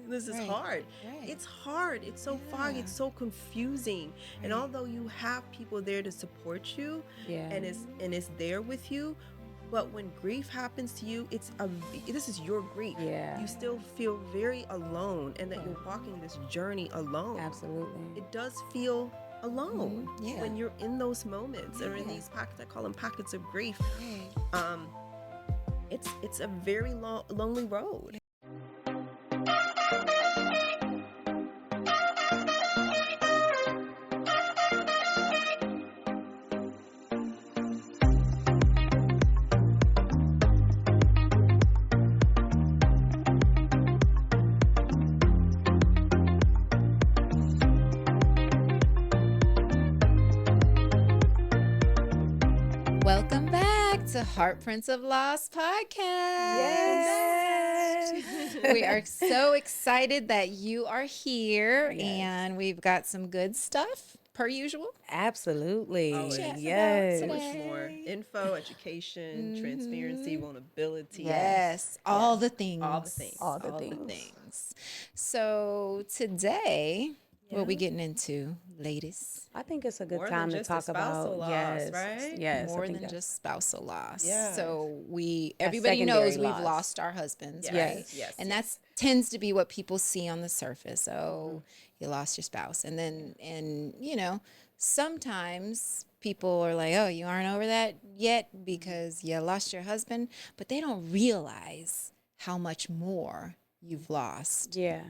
This is hard. It's hard. It's so foggy. It's so confusing. And although you have people there to support you, and it's there with you, but when grief happens to you, this is your grief. Yeah. You still feel very alone, and that you're walking this journey alone. Absolutely. It does feel alone when you're in those moments or in these pockets. I call them pockets of grief. It's a very lonely road. Welcome back to Heartprints of Loss podcast. Yes. We are so excited that you are here, and we've got some good stuff per usual. Absolutely. Yes. So much more info, education, transparency, vulnerability. Yes, all the things. All the things. All the things. So today, what are we getting into, ladies? I think it's a good More time than to just a talk spousal about loss, right? Yes, More than just spousal loss. Yeah. So everybody knows secondary we've loss. lost our husbands, Yes, right? yes, And yes. that's tends to be what people see on the surface. Oh, you lost your spouse. And then, sometimes people are like, oh, you aren't over that yet because you lost your husband, but they don't realize how much more you've lost Yeah.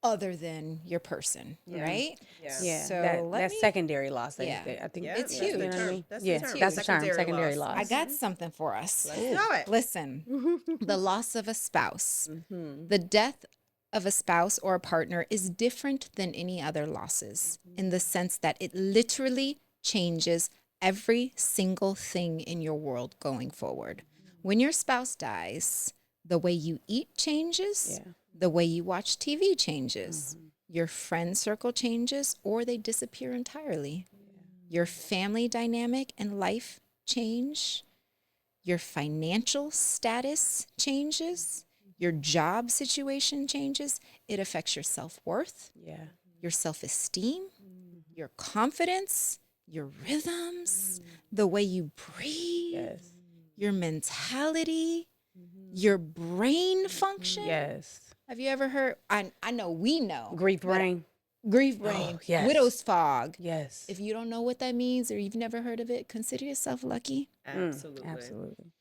other than your person, right? Yeah. Yeah. So that's secondary loss. Yeah. I think Yeah, It's that's huge. the You know what I term. mean? That's Yeah, the term. that's the term. Secondary loss. loss. I got something for us. Let's do it. Listen, the loss of a spouse. The death of a spouse or a partner is different than any other losses in the sense that it literally changes every single thing in your world going forward. When your spouse dies, the way you eat changes, the way you watch TV changes, your friend circle changes, or they disappear entirely. Your family dynamic and life change. Your financial status changes, your job situation changes. It affects your self-worth, your self-esteem, your confidence, your rhythms, the way you breathe, your mentality, your brain function. Yes. Have you ever heard? I know we know. Grief brain. Grief brain, yes. widow's fog. Yes. If you don't know what that means or you've never heard of it, consider yourself lucky. Absolutely. Absolutely.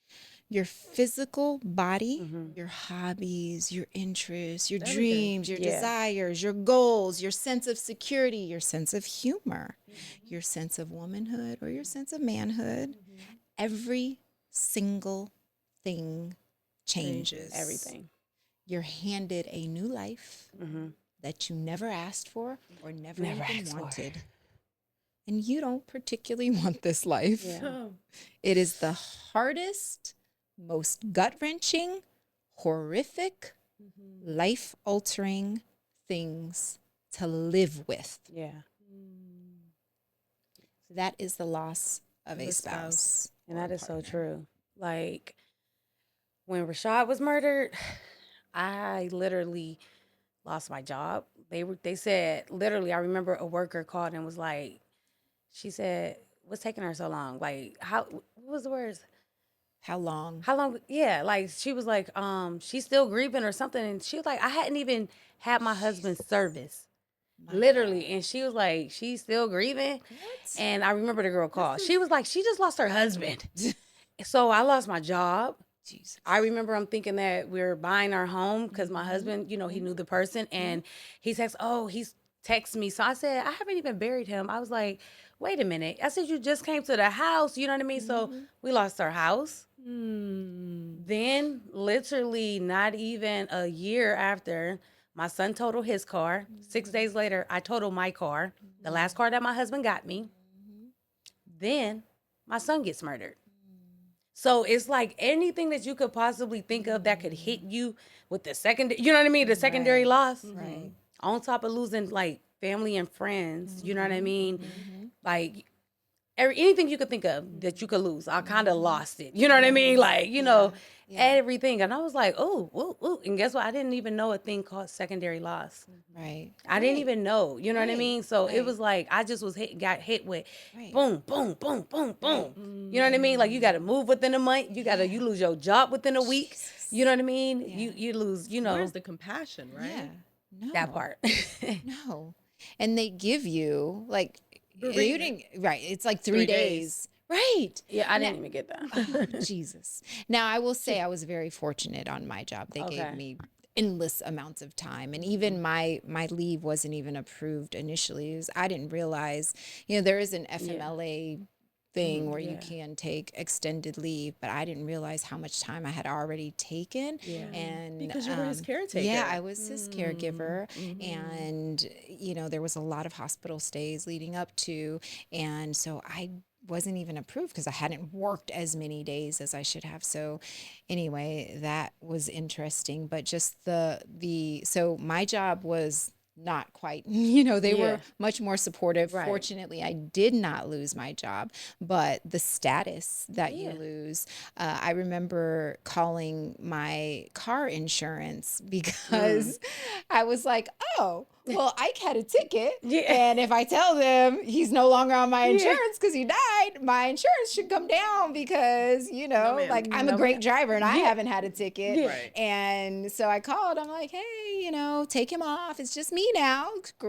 Your physical body, your hobbies, your interests, your dreams, your desires, your goals, your sense of security, your sense of humor, your sense of womanhood or your sense of manhood. Every single thing changes. Everything. You're handed a new life that you never asked for or never even asked for. wanted. And you don't particularly want this life. Yeah. It is the hardest, most gut-wrenching, horrific, life-altering things to live with. Yeah. That is the loss of a spouse. And that is so true. Like when Rashad was murdered, I literally lost my job. They said literally, I remember a worker called and was like, she said, "What's taking her so long? Like what was the words? How long? How long?" Yeah, like she was like, she's still grieving or something. And she was like, I hadn't even had my husband's service. Literally. And she was like, she's still grieving. What? And I remember the girl called. She was like, she just lost her husband. So I lost my job. Jesus. I remember I'm thinking that we were buying our home because my husband, he knew the person. And he's texted me. So I said, I haven't even buried him. I was like, wait a minute. I said, you just came to the house. You know what I mean? So we lost our house. Then literally not even a year after, my son totaled his car. 6 days later, I totaled my car, the last car that my husband got me. Then my son gets murdered. So it's like anything that you could possibly think of that could hit you with the second, you know what I mean? The secondary loss. Right. On top of losing like family and friends, you know what I mean? Like anything you could think of that you could lose, I kind of lost it. You know what I mean? Like, everything. And I was like, oh, ooh, ooh. And guess what? I didn't even know a thing called secondary loss. Right. I didn't even know. You know what I Right. mean? So it Right. was like I just got hit with Right. boom, boom, boom, boom, boom. You know what I mean? Like you got to move within a month. You lose your job within a week. Jesus. You know what I mean? Yeah. You lose. Where's the compassion, right? Yeah. No. that part. No. And they give you like Bereavement. right. It's like 3 days. Right. Yeah, I didn't even get that. Jesus. Now I will say I was very fortunate on my job. They gave Okay. me endless amounts of time, and even my leave wasn't even approved initially. I didn't realize, there is an FMLA thing where you can take extended leave, but I didn't realize how much time I had already taken. Yeah. And Because you were his caretaker. Yeah, I was his caregiver, and there was a lot of hospital stays leading up to, and so I wasn't even approved because I hadn't worked as many days as I should have. So anyway, that was interesting, but just so my job was not quite, they were much more supportive. Right. Fortunately, I did not lose my job, but the status that you lose, I remember calling my car insurance because I was like, oh, well, Ike had a ticket. And if I tell them he's no longer on my insurance because he died, my insurance should come down because, I'm a great driver and I haven't had a ticket. Right. And so I called. I'm like, hey, take him off. It's just me now.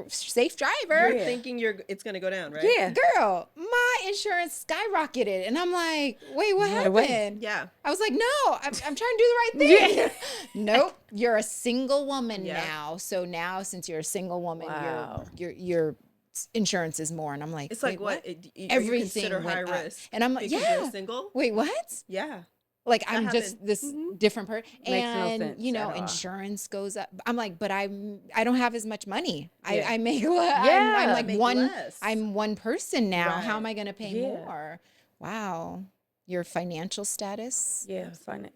Safe driver. You're thinking it's going to go down, right? Yeah. Girl, my insurance skyrocketed. And I'm like, wait, what happened? Yeah. I was like, no, I'm trying to do the right thing. Nope. You're a single woman now. So now since you're a single woman, your insurance is more. And I'm like, it's like what? Everything you consider high went up. risk. And I'm like, because you're single? Wait, what? Yeah. Like I'm just this different person, Makes no and sense at all. insurance goes up. I'm like, but I don't have as much money. Yeah. I make I'm like Make one. less. I'm one person now. Right. How am I going to pay more? Wow, your financial status. Yeah, fine.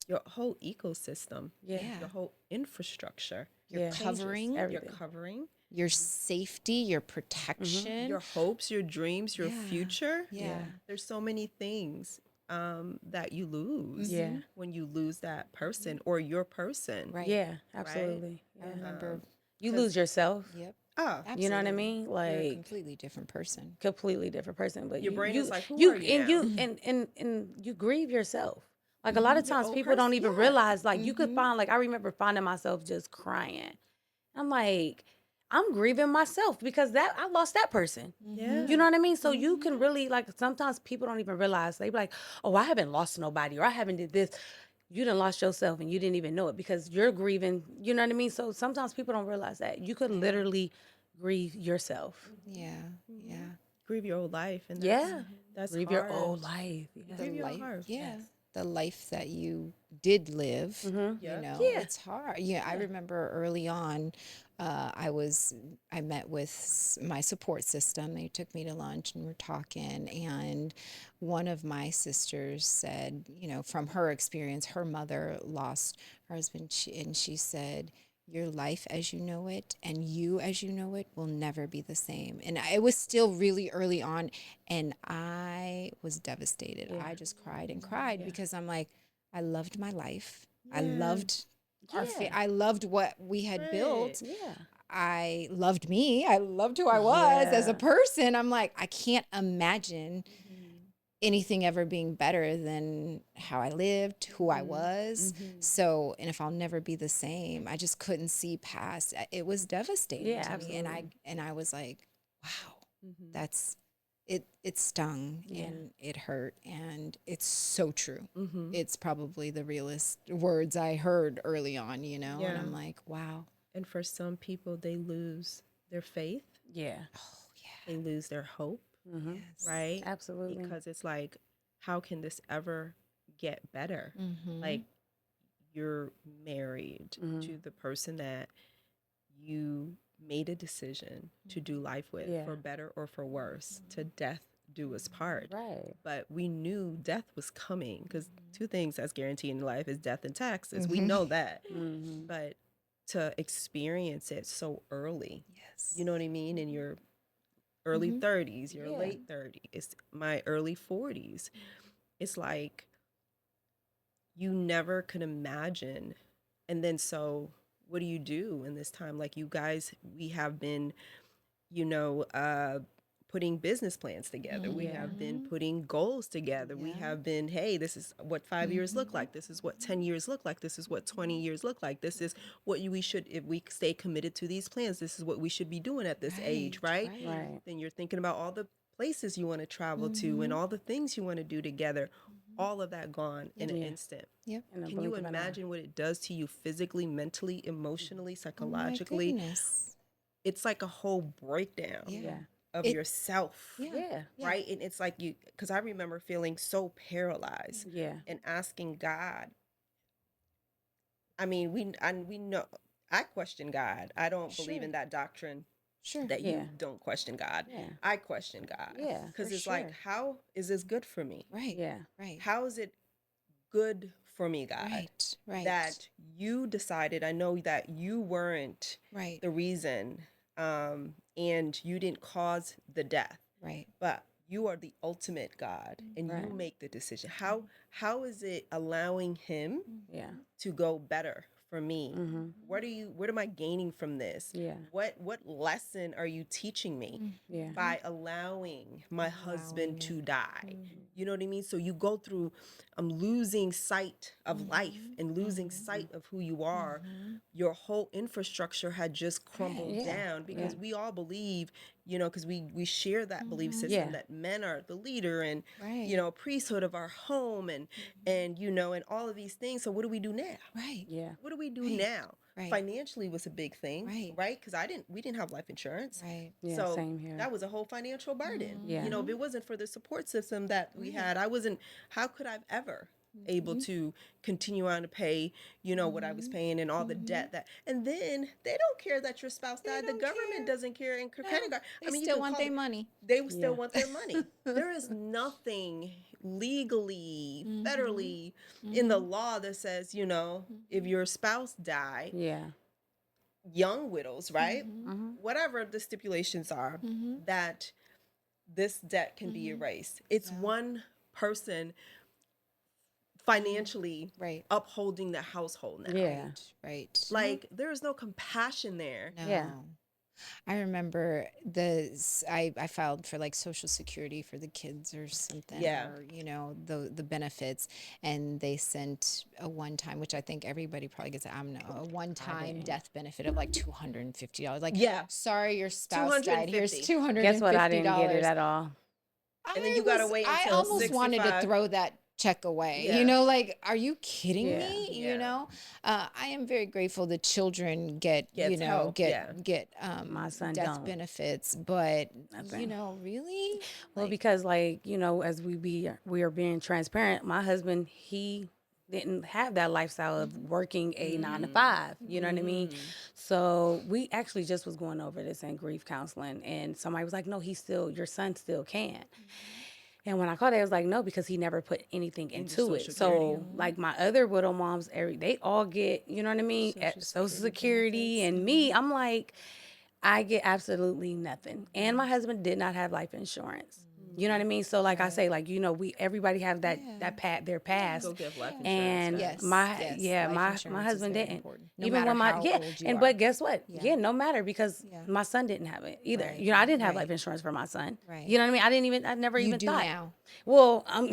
Your whole ecosystem. Yeah. Your whole infrastructure. Your covering. Your covering. Your safety. Your protection. Your hopes. Your dreams. Your future. Yeah. There's so many things that you lose when you lose that person or your person. Right. Yeah, absolutely. I remember. You lose yourself. Yep. Oh, Absolutely. You know what I mean? You're a Like completely different person. completely different person. But your brain is like, who you are you now? and you grieve yourself. Like a lot of times old people don't person, even realize, like you could find, like I remember finding myself just crying. I'm like, I'm grieving myself because I lost that person. Yeah. You know what I mean? So you can really, like, sometimes people don't even realize. They be like, oh, I haven't lost nobody, or I haven't did this. You done lost yourself and you didn't even know it because you're grieving. You know what I mean? So sometimes people don't realize that you could literally grieve yourself. Yeah. Yeah. Grieve your old life. And that's Grieve hard. your old life. Yeah. Grieve your life, heart. the life that you did live. It's hard. I remember early on, I met with my support system. They took me to lunch and we're talking, and one of my sisters said, from her experience, her mother lost her husband, and she said, your life as you know it and you as you know it will never be the same. And it was still really early on, and I was devastated. I just cried and cried because I'm like, I loved my life. I loved I loved what we had built. Yeah. I loved me. I loved who I was as a person. I'm like, I can't imagine anything ever being better than how I lived, who I was. So, and if I'll never be the same, I just couldn't see past. It was devastating to me. And I was like, wow, that's it. It stung and it hurt, and it's so true. It's probably the realest words I heard early on, and I'm like, wow. And for some people, they lose their faith. Yeah. Oh They lose their hope. Yes. Right? Absolutely. Because it's like, how can this ever get better? Like, you're married to the person that you made a decision to do life with, for better or for worse, to death do us part. Right. But we knew death was coming, because two things that's guaranteed in life is death and taxes. We know that. But to experience it so early, you know what I mean, in your early 30s, your late 30s, it's my early 40s. It's like you never could imagine. And then so what do you do in this time? Like you guys, we have been, you know, putting business plans together. We have been putting goals together. We have been, hey, this is what 5 years look like. This is what 10 years look like. This is what 20 years look like. This is what we should, if we stay committed to these plans, this is what we should be doing at this age, right? Then you're thinking about all the places you want to travel to and all the things you want to do together. All of that gone in an instant. Yep. Can you imagine what it does to you physically, mentally, emotionally, psychologically? Oh my goodness. It's like a whole breakdown of yourself. Right? And it's like you, because I remember feeling so paralyzed and asking God. I mean, we know, I question God. I don't believe in that doctrine that you don't question God. I question God. Because it's like, how is this good for me? Right. Right. How is it good for me, God? Right. That you decided, I know that you weren't the reason, and you didn't cause the death. Right. But you are the ultimate God, and you make the decision. How is it allowing him to go better for me? What am I gaining from this? What lesson are you teaching me by allowing my husband to die? You know what I mean? So you go through losing sight of life and losing sight of who you are. Your whole infrastructure had just crumbled down because we all believe, you know, because we share that belief system that men are the leader and you know, priesthood of our home and you know, and all of these things. So what do we do now? What do we do now? Financially was a big thing, right? Because we didn't have life insurance, so same here. that was a whole financial burden. You know, if it wasn't for the support system that we had, how could I've ever able to continue on to pay, you know, what I was paying and all the debt that, and then they don't care that your spouse died. The government doesn't care. And credit card, They still want their money. They still want their money. There is nothing legally, federally in the law that says, you know, if your spouse died, young widows, right? Whatever the stipulations are, that this debt can be erased. It's one person financially upholding the household now. Right. Like there is no compassion there. No. I remember I filed for like Social Security for the kids or something, or you know, the benefits, and they sent a one-time, which I think everybody probably gets, a one-time death benefit of like $250. Like, sorry, your spouse died. Here's $250. Guess what? I didn't get it at all. And then you gotta wait until I almost 65. wanted to throw that check away. You know, like, are you kidding me? You know, I am very grateful the children get my son death don't. benefits, but you know, really? Well, because like, you know, as we are being transparent, my husband, he didn't have that lifestyle of working a 9 to 5, you know what I mean? So we actually just was going over this in grief counseling, and somebody was like, no, your son still can. And when I called, they was like, no, because he never put anything into it. So, like, my other widow moms, they all get, you know what I mean, Social Security. And me, I'm like, I get absolutely nothing. And my husband did not have life insurance. You know what I mean? So, like I say, like, you know, everybody have their past. Go give life insurance. And my husband didn't. Important. No even when my old you are. But guess what? No matter, because my son didn't have it either. You know, I didn't have life insurance for my son. You know what I mean? I never even thought. Now. Well, I'm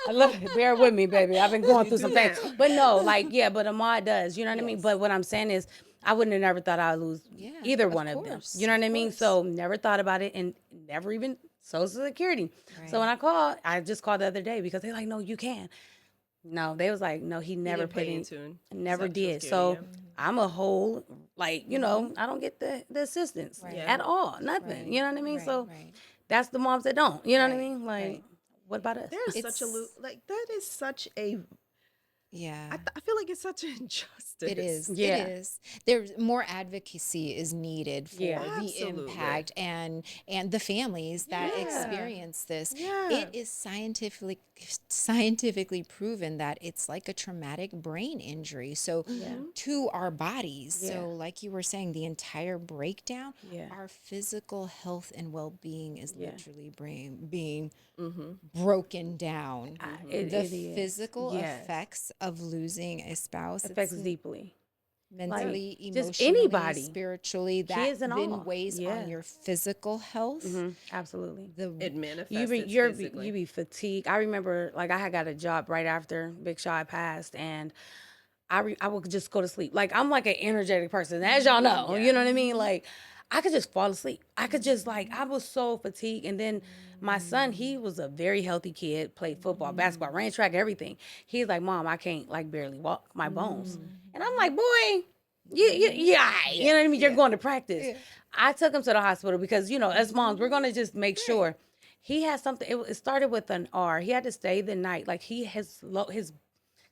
I love it. Bear with me, baby. I've been going through some things. But no, like, but Ahmad does. You know what I mean? But what I'm saying is, I wouldn't have never thought I'd lose either one of them. You know what I mean? So never thought about it, and never even Social Security. So when I just called the other day because they're like, no, you can. No, they was like, no, he never put in. Never did. So I'm a whole, like, you know, I don't get the assistance at all. Nothing. You know what I mean? So that's the moms that don't. You know what I mean? Like, what about us? There's that is such a Yeah. I feel like it's such an injustice. It is. Yeah. It is. There's more advocacy is needed Yeah. for the Absolutely. impact and the families that Yeah. experience this. Yeah. It is scientifically proven that it's like a traumatic brain injury. So to our bodies. Yeah. So like you were saying, the entire breakdown, Yeah. our physical health and well-being is Yeah. literally being broken down. It The is. physical Yes. effects of losing a spouse, Affects deeply. mentally, Like, just emotionally, anybody. spiritually, that Kids and then all. weighs Yeah. on your physical health. Absolutely. It manifests physically. You be fatigued. I remember, like, I had got a job right after Big Sean passed, and I would just go to sleep. Like, I'm like an energetic person, as y'all know. You know what I mean? Like, I could just fall asleep. I could just, like, I was so fatigued. And then my son, he was a very healthy kid, played football, basketball, ran track, everything. He's like, Mom, I can't, like, barely walk my bones. And I'm like, boy, you know what I mean? You're going to practice. I took him to the hospital because, as moms, we're going to just make sure. He had something, it started with an R. He had to stay the night. Like, his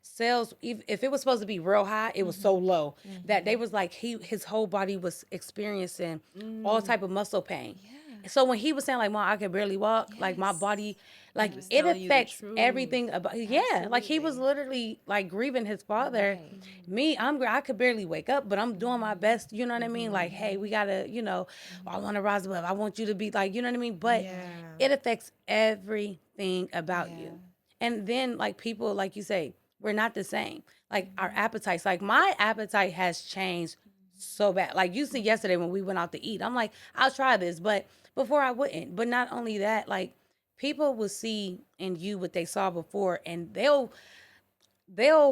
cells, if it was supposed to be real high, it was so low that they was like his whole body was experiencing all type of muscle pain. So when he was saying like, Mom, I can barely walk, like my body, like it telling you the affects truth. everything about like he was literally like grieving his father. Me, I could barely wake up, but I'm doing my best, you know what I mean? Like, hey, we gotta, I wanna rise above. I want you to be like, you know what I mean? But it affects everything about you. And then like people, like you say, we're not the same. Like our appetites, like my appetite has changed so bad. Like you see yesterday when we went out to eat, I'm like, I'll try this, but before I wouldn't. But not only that, like people will see in you what they saw before, and they'll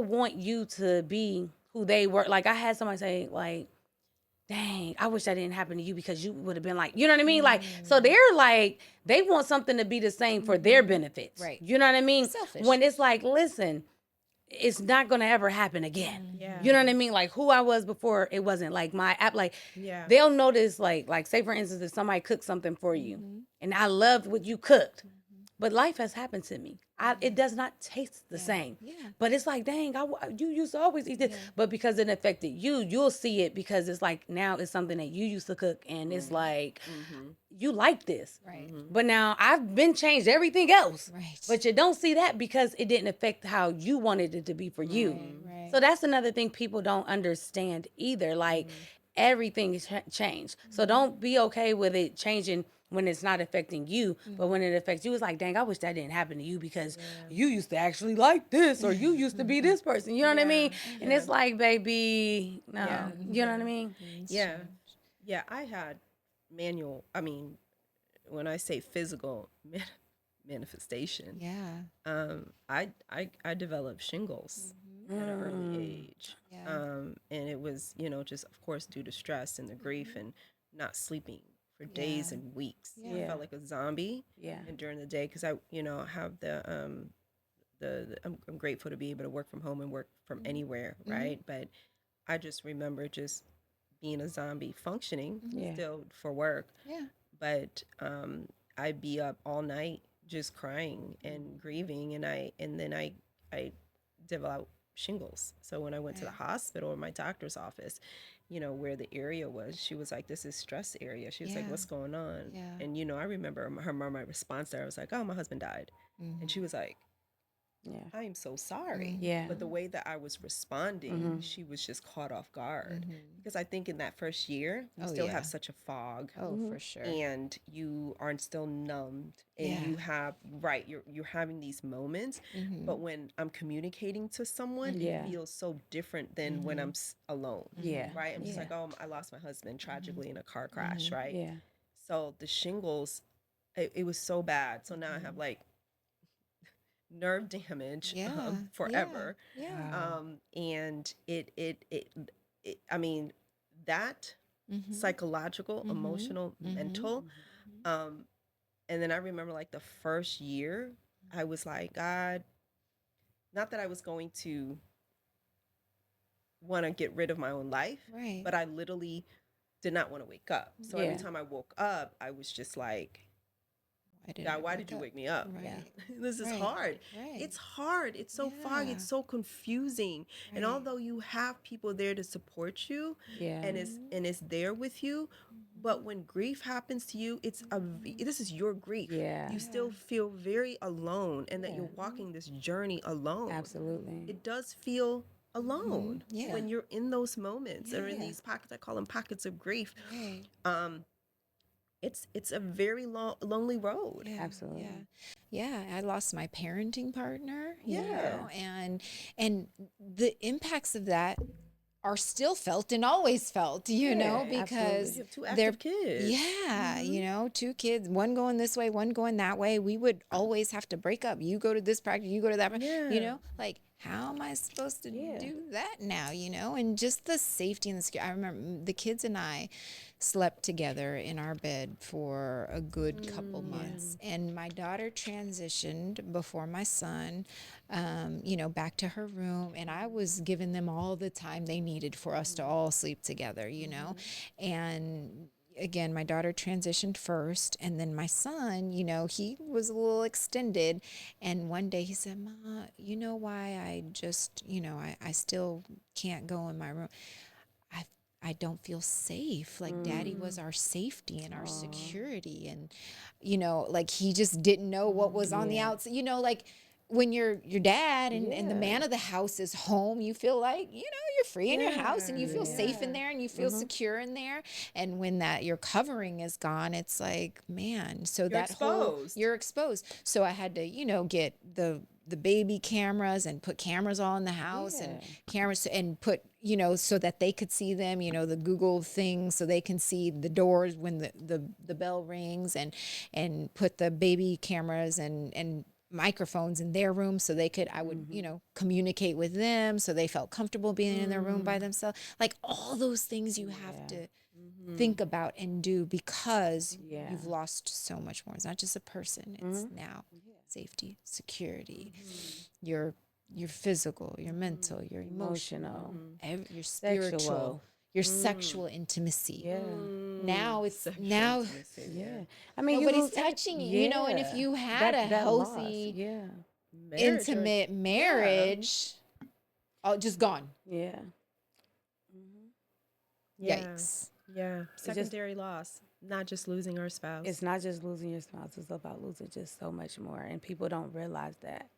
want you to be who they were. Like I had somebody say, like, dang, I wish that didn't happen to you because you would have been like, you know what I mean? Like, so they're like, they want something to be the same for their benefits. Right. You know what I mean? Selfish. When it's like, listen, it's not gonna ever happen again. Yeah. You know what I mean? Like who I was before, it wasn't like my app. Like they'll notice, like say for instance, if somebody cooked something for you, and I loved what you cooked, but life has happened to me. It does not taste the same. Yeah. But it's like, dang, you used to always eat this. Yeah. But because it affected you, you'll see it because it's like now it's something that you used to cook, and it's like you like this. Right. But now I've been changed everything else. Right. But you don't see that because it didn't affect how you wanted it to be for you. Right. So that's another thing people don't understand either. Like everything is changed. So don't be okay with it changing when it's not affecting you, but when it affects you, it's like, dang, I wish that didn't happen to you because you used to actually like this, or you used to be this person. You know what I mean? And it's like, baby, no. You know what I mean? Yeah. Yeah, I had when I say physical manifestation, I developed shingles at an early age. And it was, just of course due to stress and the grief and not sleeping for days and weeks. I felt like a zombie. And during the day, because I have I'm grateful to be able to work from home and work from anywhere, right? But I just remember just being a zombie functioning still for work. But I'd be up all night just crying and grieving, and then I developed shingles. So when I went to the hospital or my doctor's office, where the area was, she was like, this is stress area. She was like, what's going on? And I remember my response there, I was like, oh, my husband died. And she was like, I am so sorry. But the way that I was responding, she was just caught off guard. Because I think in that first year, you still have such a fog. Oh, for sure. And you are still numbed. And you have, you're having these moments. But when I'm communicating to someone, it feels so different than when I'm alone. Right? I'm just like, oh, I lost my husband tragically in a car crash, right? So the shingles, it was so bad. So now I have like nerve damage forever. And it I mean, that psychological, emotional, mental. And then I remember like the first year, I was like, God, not that I was going to want to get rid of my own life, but I literally did not want to wake up. So every time I woke up, I was just like, God, why did you wake me up? Right. This is Right. hard. Right. It's hard. It's so foggy. Yeah. It's so confusing. And Right. although you have people there to support you, and it's there with you, but when grief happens to you, this is your grief. Yeah. You still feel very alone, and that you're walking this journey alone. Absolutely. It does feel alone Yeah. when you're in those moments or in Yeah. these pockets. I call them pockets of grief. Right. It's a very lonely road. Yeah, Absolutely. yeah. I lost my parenting partner. You Yeah. know, and the impacts of that are still felt and always felt. You know, because You have two active kids. yeah, you know, two kids, one going this way, one going that way. We would always have to break up. You go to this practice, you go to that. Yeah. You know, like how am I supposed to do that now? You know, and just the safety and the security. I remember the kids and I slept together in our bed for a good couple months, and my daughter transitioned before my son, you know, back to her room, and I was giving them all the time they needed for us to all sleep together, you know, and again, my daughter transitioned first, and then my son, you know, he was a little extended, and one day he said, "Ma, you know why I just, you know, I still can't go in my room? I don't feel safe. Like Daddy was our safety and our security." And, you know, like he just didn't know what was on the outside. You know, like when your dad and the man of the house is home, you feel like, you know, you're free in your house and you feel safe in there and you feel secure in there. And when that your covering is gone, it's like, man, so that exposed. you're exposed. So I had to, you know, get the baby cameras and put cameras all in the house and cameras and put, you know, so that they could see them, you know, the Google thing, so they can see the doors when the bell rings, and put the baby cameras and microphones in their room so they could, I would, you know, communicate with them so they felt comfortable being in their room by themselves. Like all those things you have to think about and do because you've lost so much more. It's not just a person, it's now safety, security, your physical, your mental, your emotional, your spiritual, Sexual. your sexual intimacy. Yeah. Now it's Yeah. I mean, nobody's touching you, you know, and if you had a healthy, loss, intimate marriage, oh, just gone. Yeah. Yikes. Yeah. Secondary loss, not just losing our spouse. It's not just losing your spouse, it's about losing just so much more. And people don't realize that.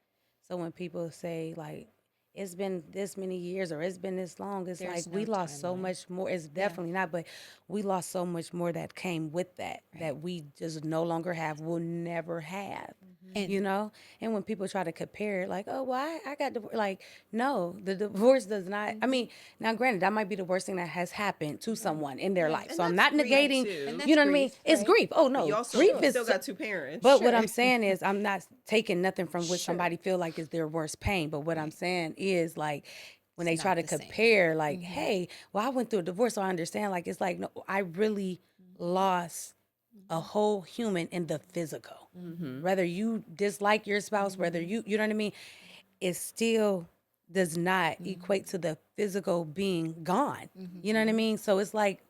So when people say, like, it's been this many years or it's been this long, it's There's like we no lost so timeline. much more. It's definitely not, but we lost so much more that came with that, that we just no longer have, will never have. And- You know? And when people try to compare it, like, oh, well, I got divorced. Like, no, the divorce does not. I mean, now, granted, that might be the worst thing that has happened to someone in their life. And So I'm that's not grief, negating, too. And that's you know what I mean? grief, It's right? grief. Oh, no. You also grief is still got two parents. But what I'm saying is, I'm not taking nothing from what somebody feel like is their worst pain. But what I'm saying is, like, when they try to not the same. compare, like, hey, well, I went through a divorce, so I understand. Like, it's like, no, I really lost a whole human in the physical. Whether you dislike your spouse, whether you know what I mean, it still does not equate to the physical being gone. You know what I mean? So it's like,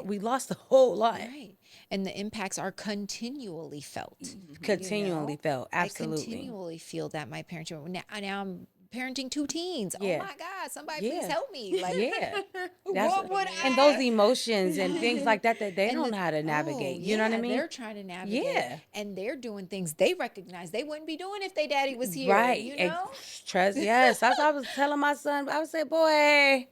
we lost a whole lot. Right. And the impacts are continually felt. Continually felt, absolutely. I continually feel that my parents are, now I'm parenting two teens. Yeah. Oh my God, somebody please help me. Like, Yeah. what would and those emotions and things like that they and don't know how to navigate. You know what I mean? They're trying to navigate. Yeah. And they're doing things they recognize they wouldn't be doing if their daddy was here. Right. You know? Trust. Yes. That's what I was telling my son. I would say, boy,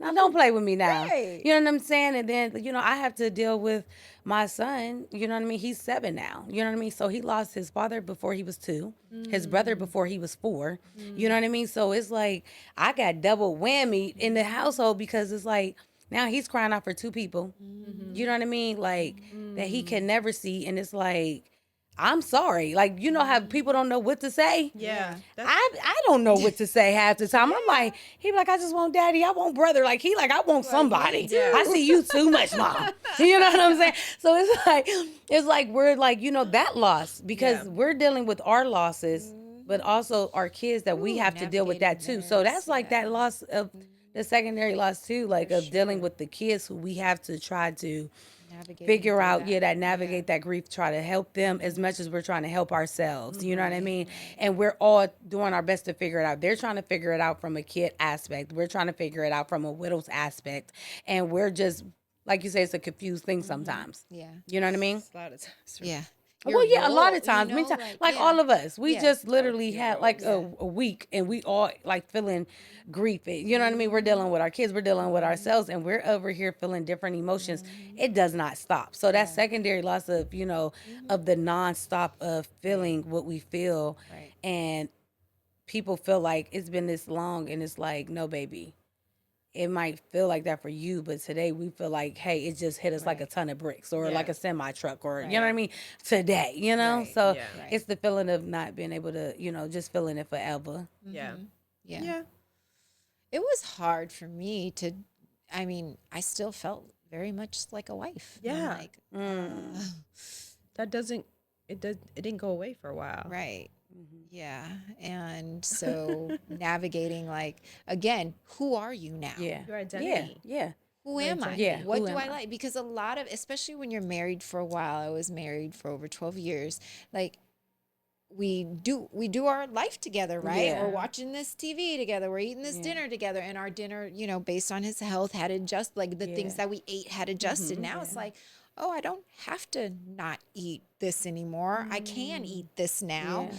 now don't play with me now. Right. You know what I'm saying? And then, you know, I have to deal with my son. You know what I mean? He's 7 now. You know what I mean? So he lost his father before he was 2, his brother before he was 4. You know what I mean? So it's like I got double whammy in the household because it's like now he's crying out for 2 people. You know what I mean? Like that he can never see. And it's like, I'm sorry. Like, you know how people don't know what to say? Yeah. I don't know what to say half the time. I'm like, he be like, I just want daddy. I want brother. Like, he like, I want somebody. Yeah. I see you too much, mom. You know what I'm saying? So it's like we're like, you know, that loss because we're dealing with our losses, but also our kids that we have to deal with that too. So that's like that loss of the secondary loss too, like of dealing with the kids who we have to try to figure out, navigate that grief, try to help them as much as we're trying to help ourselves. You know what I mean? And we're all doing our best to figure it out. They're trying to figure it out from a kid aspect. We're trying to figure it out from a widow's aspect. And we're just, like you say, it's a confused thing sometimes. Yeah. You know what I mean? A lot of times. Yeah. Well, yeah, a lot of times. You know, Like all of us. We Yeah. just literally had like a week and we all like feeling grief. You know what I mean? We're dealing with our kids, we're dealing with ourselves, and we're over here feeling different emotions. It does not stop. So that secondary loss of, you know, of the nonstop of feeling what we feel. Right. And people feel like it's been this long, and it's like, no, baby. It might feel like that for you, but today we feel like, hey, it just hit us like a ton of bricks or like a semi truck or, you know what I mean? Today, you know? So it's the feeling of not being able to, you know, just feeling it forever. Yeah. Yeah. It was hard for me to, I mean, I still felt very much like a wife. Yeah. Like, That doesn't, it didn't go away for a while. right. Yeah. And so navigating, like, again, who are you now? Yeah. Your identity. Yeah. Who am I? Yeah, What who do am I I? like? Because a lot of, especially when you're married for a while, I was married for over 12 years. Like, we do our life together, right? Yeah. We're watching this TV together. We're eating this dinner together, and our dinner, you know, based on his health, had adjusted. Like the things that we ate had adjusted. Now it's like, oh, I don't have to not eat this anymore. I can eat this now.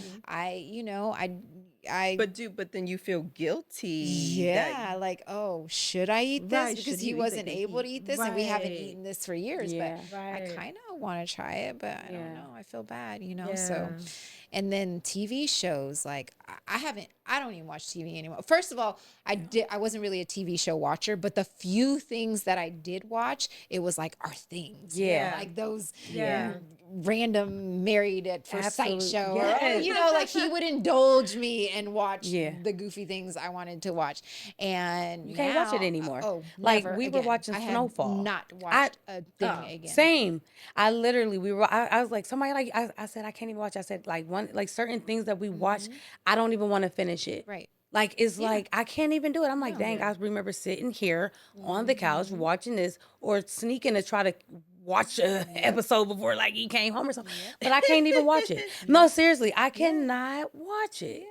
But then you feel guilty. Yeah, like, oh, should I eat this? Right, Because should he you eat wasn't it? able to eat this, and we haven't Right. eaten this for years. Yeah. But I kind of want to try it, but I don't know. I feel bad, you know. So, Yeah. and then TV shows, like I don't even watch TV anymore. First of all, I wasn't really a TV show watcher, but the few things that I did watch, it was like our things. Yeah. Like those Yeah. random Married at First Sight Absolute- show. yes. Or, you know, like he would indulge me and watch Yeah. the goofy things I wanted to watch. And You can't watch it now, anymore. like Like, we were watching I have Snowfall. not watched a thing again. Same. I literally, I was like, somebody like, I said, I can't even watch. I said, like, certain things that we watch, I don't even want to finish it. Right. Like, it's like, I can't even do it. I'm like, dang, I remember sitting here on the couch watching this or sneaking to try to watch an episode before, like, he came home or something. But I can't even watch it. No, seriously, I cannot watch it.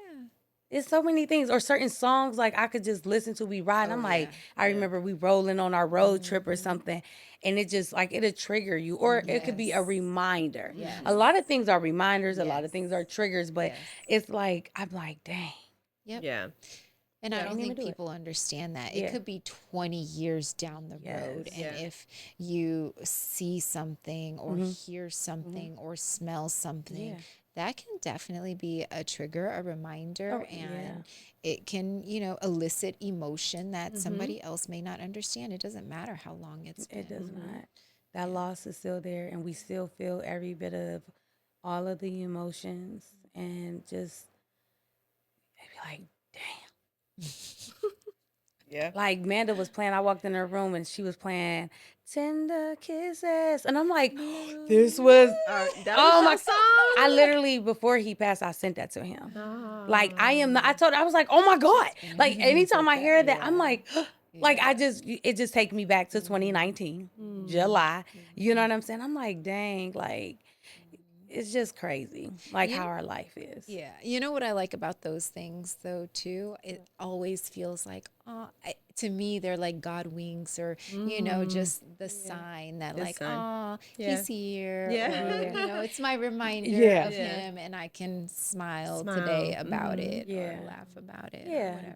It's so many things, or certain songs like I could just listen to. We ride. I'm like, I remember we rolling on our road trip or something, and it just like it'll trigger you, or it could be a reminder. A lot of things are reminders. A lot of things are triggers, but it's like I'm like, dang. Yep. Yeah. And I don't even think do it. people understand that. It could be 20 years down the road. And Yeah. if you see something or hear something or smell something, that can definitely be a trigger, a reminder, and it can, you know, elicit emotion that somebody else may not understand. It doesn't matter how long it's been. It does not. That loss is still there, and we still feel every bit of all of the emotions, and just maybe like, damn. Yeah. Like Manda was playing. I walked in her room and she was playing "Tender Kisses," and I'm like, this was. That Oh was my your song. I literally, before he passed, I sent that to him. Like, I am not, I told her, I was like, oh my God. Like, anytime I hear that, I'm like, like, it just take me back to 2019, July. You know what I'm saying? I'm like, dang, like, it's just crazy, like how our life is. Yeah. You know what I like about those things, though, too? It always feels like, to me, they're like God winks, or, you know, just the sign that, like, sign. he's here. Yeah. Or, you know, it's my reminder of him, and I can smile today about it or laugh about it. or Yeah, whatever.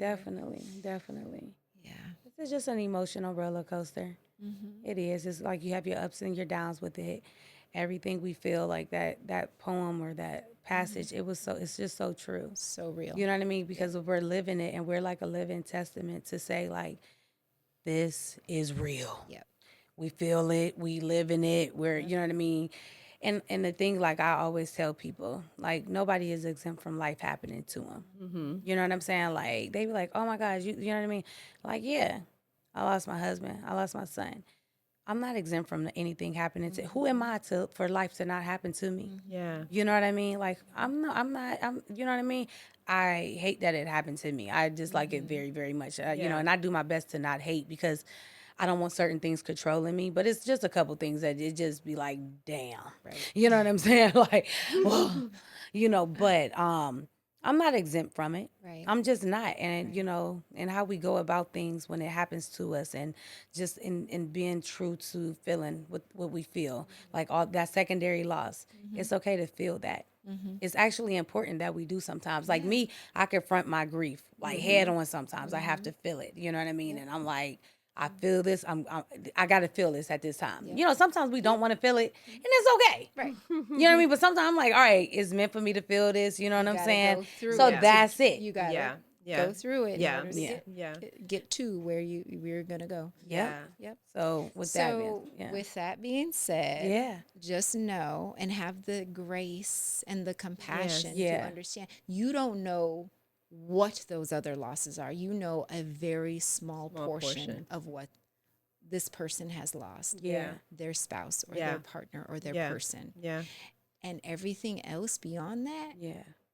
definitely. Yeah. It's just an emotional roller coaster. It is. It's like you have your ups and your downs with it. Everything we feel, like that poem or that passage, it's just so true. So real. You know what I mean? Because we're living it, and we're like a living testament to say, like, this is real. Yep. We feel it, we live in it, we're, you know what I mean? And the thing, like I always tell people, like, nobody is exempt from life happening to them. You know what I'm saying? Like, they be like, oh my gosh, you know what I mean? Like, yeah, I lost my husband, I lost my son. I'm not exempt from anything happening to. Who am I for life to not happen to me? Yeah. You know what I mean? Like, I'm not, you know what I mean? I hate that it happened to me. I just like it very, very much, you know, and I do my best to not hate, because I don't want certain things controlling me, but it's just a couple things that it just be like, damn. Right. You know what I'm saying? Like, whoa, but I'm not exempt from it. Right. I'm just not. And, and how we go about things when it happens to us, and just in being true to feeling what we feel, like all that secondary loss. It's okay to feel that. It's actually important that we do sometimes. Like me, I confront my grief like head on sometimes. I have to feel it. You know what I mean? And I'm like, I feel this. I got to feel this at this time. Sometimes we don't want to feel it, and it's okay. Right. You know what I mean? But sometimes I'm like, all right, it's meant for me to feel this. You know what I'm saying? So that's it. You got to go through it. Yeah. In order to get to where you're going to go. Yep. So with that being said, just know and have the grace and the compassion to understand. You don't know what those other losses are. You know a very small portion of what this person has lost. Their spouse or their partner or their person. And everything else beyond that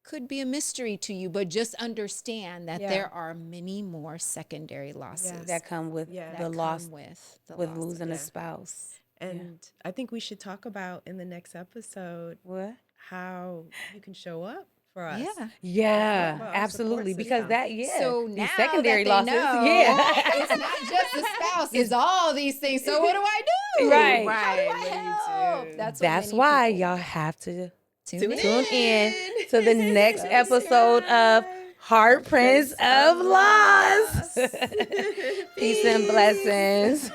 could be a mystery to you, but just understand that there are many more secondary losses that come with the loss with losing a spouse. And I think we should talk about in the next episode how you can show up for us. Yeah, absolutely. Because so now these secondary that they losses, know, it's not just the spouse, it's all these things. So what do I do? Right. How do I help? That's why y'all have to tune in to the next episode of Heart Prints of Loss. Peace and blessings.